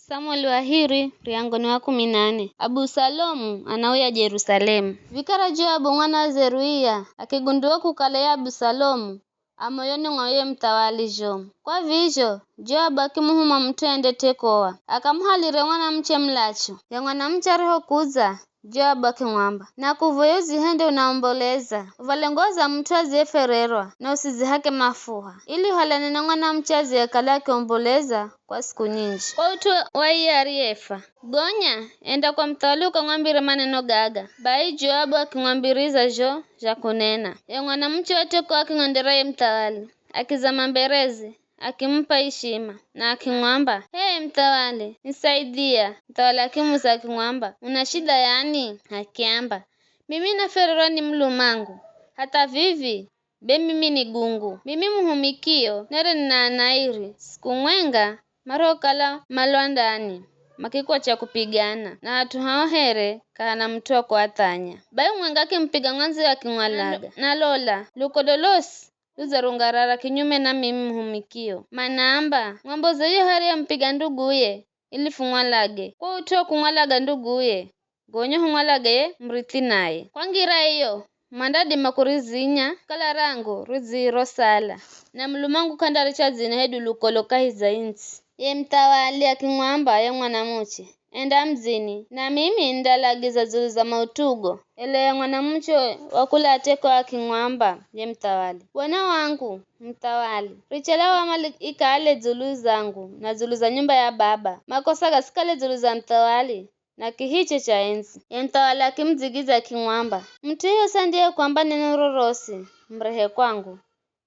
Samuel wahiri riangoni wa 18. Abusalomu anauya Jerusalemu. Vikara Joabu mwana wa Zeruia akigundua kukalea Abusalomu amoyoni mwaye mtawali Jomu. Kwa vizho Joabu akimuhuma mtu ende tekoa akamuhalire mwana mche mlacho ya mwana mche ariho kuza Joabu akimwamba na kuvoyozi hende unaomboleza uvalengoza mtu aziefererwa na usizihake mafuha ili halane na mwana mche aziekala akiomboleza kwa siku nyingi. Kwa utu wa ariefa gonya enda kwa mtawali ukamwambire maneno gaga bai Joabu akimwambiriza jo ja kunena ya mwana mche wateko aking'onderaye mtawali akizama mberezi akimpa heshima na akimwamba mtawali nisaidia. Mtawali akimusa akimwamba una shida yani? Akiamba mimi nafererwa ni mlumangu hata vivi be mimi ni gungu mimi muhumikio nere nina anairi siku mwenga marokala malwandani makikwa cha kupigana na hatu hao here kana mtua kwa atanya bai mwenga kimpiga mwanzi akimwalaga na lola lukodolosi luzarungarara kinyume na mimi muhumikio manaamba ng'ambo zeyo hari ya mpiga nduguye ili fumwalage kwa utuwa kumwalaga nduguye gonyo humwalage mrithi naye kwa ngira hiyo mandadi makurizinya kala rango ruziro sala na mlumangu kandaricha zina hedu lukoloka hiza insi ye mtawali akimwamba ya mwanamuche enda mzini na mimi ndalagiza zulu za mautugo ele ya mwanamuche wakula ateko akimwamba ye mtawali bwana wangu mtawali richelewa mali ikale zulu zangu na zulu za nyumba ya baba makosa gasikale zulu za mtawali na kihiche cha enzi ye mtawali akimzigiza akimwamba mtu hiyo sandiye kwamba neno rorosi mrehe kwangu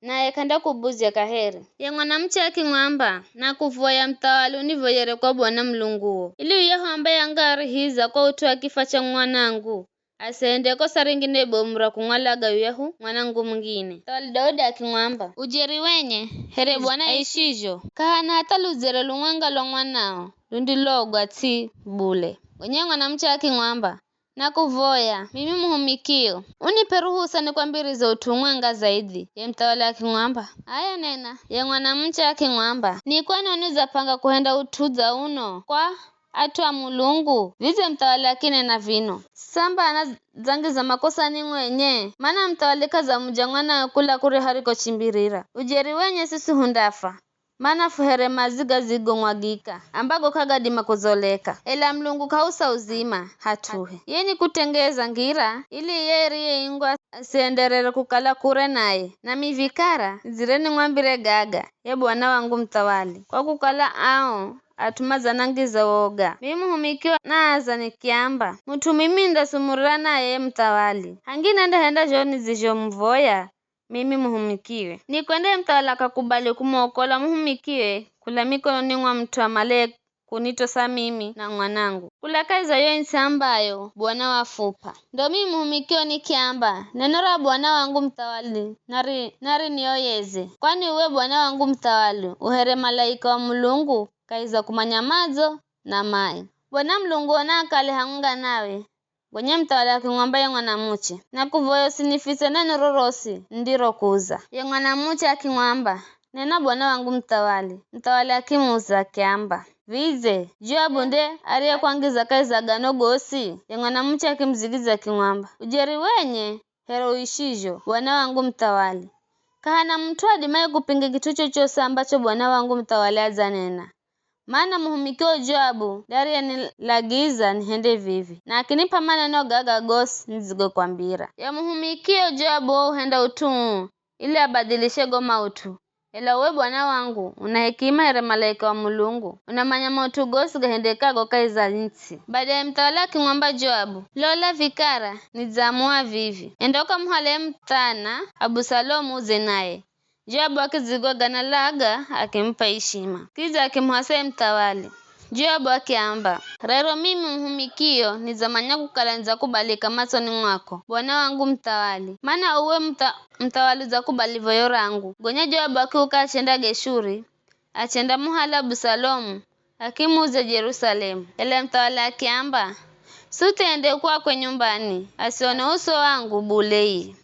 naye kanda kubuzya kaheri ye mwanamche akimwamba na kuvoya mtawali univoyere kwa bwana mlunguo ili uyeho ambaye angari hiza kwa utu akifa cha mwanangu asende kosa ringine bomra kumwalaga uyehu mwanangu mwingine. Mtawali Daudi akimwamba ujeri wenye here bwana ishijo kahana hata luzere lumwenga lo mwanao lundilogwa ti bule wenye mwanamche akimwamba na kuvoya mimi muhumikio unipe ruhusa nikwambirize utumwenga zaidi ye mtawali akimwamba aya nena ye mwanamche akimwamba ni kwani uniza panga kuenda utuza uno kwa atwa mulungu vize mtawali akinena vino samba ana zangi za makosa ni mwenye maana mtawali kaza mjangwana kula kuri hariko chimbirira ujeri wenye sisi hundafa mana fuhere maziga zigo mwagika ambago kagadi makozoleka ela mlungu kausa uzima hatuhe yeni kutengeza ngira ili yeri ingwa asienderere kukala kure naye na mivikara zireni mwambire gaga ye bwana wangu mtawali kwa kukala ao atumaza nangiza woga mimi humikiwa naza nikiamba mtu mimi ndasumurira naye mtawali hangina ndahenda joni zijo mvoya mimi muhumikiwe ni kwende mtawala kakubali kumwokola muhumikiwe kula mikononi mwa mtu amale kunitosa mimi na mwanangu kula kaiza yo insi ambayo bwana wafupa ndo mimi muhumikiwe nikiamba neno la bwana wangu mtawali nari niyoyeze kwani uwe bwana wangu mtawali uhere malaika wa mulungu kaiza kumanyamazo na mai bwana mlungu ona kale hangunga nawe gwenye mtawali akimwamba ye mwanamuche na kuvoyo sinifise neno rorosi ndiro kuza ye mwanamuche akimwamba nena bwana wangu mtawali akimuza akiamba vize Joabu nde ariye kwangiza kaiza gano gosi ye mwanamuche akimzigiza akimwamba ujeri wenye hero ishijo bwana wangu mtawali kahana mtu adimaye kupinga kitu chochote ambacho bwana wangu mtawali azanena maana muhumikio Joabu dari yanilagiza nihende vivi na akinipa maneno gaga gosi nzigo kwambira ya muhumikio Joabu henda utu ili abadilishe goma utu ela we bwana wangu una hekima ere malaika wa mulungu unamanya mautu gosi gahendekago kaiza nchi baada ya mtawala akimwamba Joabu lola vikara nizamua vivi endoka muhale mtana Abusalomu uze naye Joabu akizigwa gana laga akimpa heshima kiza akimhase mtawali Joabu akiamba rero mimi muhumikio nizamanya kukalanza kubalika masoni mwako bwana wangu mtawali maana uwe mtawali za kubalivo yorangu gonya Joabu akiuka achenda Geshuri achenda muhala Abusalomu akimuze Jerusalemu ele mtawali akiamba sutende kwako nyumbani asione uso wangu bulei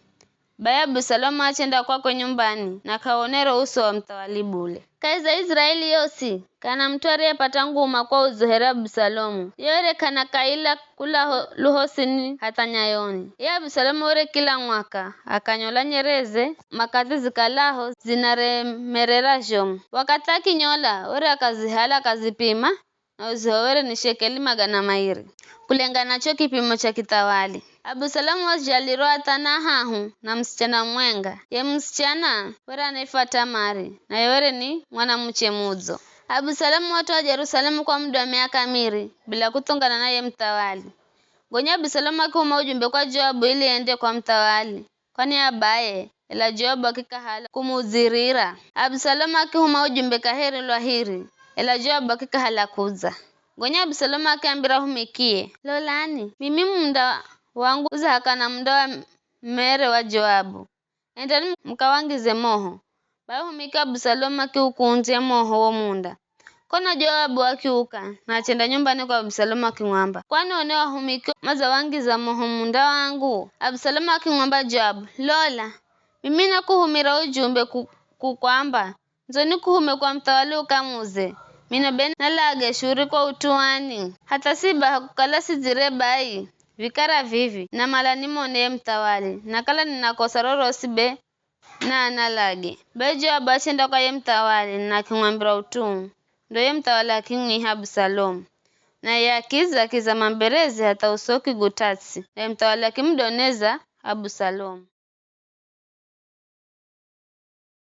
baya Abusalomu achenda kwako nyumbani na kaonero uso wa mtawali bule kaiza Israeli yosi kana mtwari yapata nguma kwa uzuhera Abusalomu yore kana kaila kula luhosini hata nyayoni ya Abusalomu ore kila mwaka akanyola nyereze makazi zikalaho zinaremerera jomu wakataki nyola ore akazihala akazipima na uzuhore ni shekeli 200 kulingana cho kipimo cha kitawali. Abusalomu wajaliro atana hahu na msichana mwenga ye msichana wera anaifata Mari na yore ni mwana mchemudzo. Abusalomu watu wa Yerusalemu kwa muda wa miaka miri bila kutongana naye mtawali. Gonya Abusalomu akihuma ujumbe kwa Joabu ili ende kwa mtawali kwani abaye ila Joabu akikahala kumuzirira. Abusalomu akihuma ujumbe kaheri lwahiri ila Joabu akikahala kuza. Gonya Abusalomu akiambira humikie lolani mimi munda wangu uzahakana munda wa mere wa Joabu endani mkawangize moho bayo humika Abusalomu akiukunzia moho wo munda kona Joabu akiuka na achenda nyumbani kwa Abusalomu akimwamba kwani one wahumiki mazawangiza moho munda wangu. Abusalomu akimwamba Joabu lola mimi nakuhumira ujumbe kukwamba nzoni kuhume kwa mtawali ukamuze mina beni nalage shuri kwa utuani hata siba kukala sizire bai vikara vivi na mala nimone mtawali nakala ninakosa rorosi be na analage bejo abashenda kwa ye mtawali na kimwambira utumu ndo ye mtawali akimwiha Abusalomu na yakiza kiza mamberezi hata usoki gutatsi na mtawali akimdoneza Abusalomu.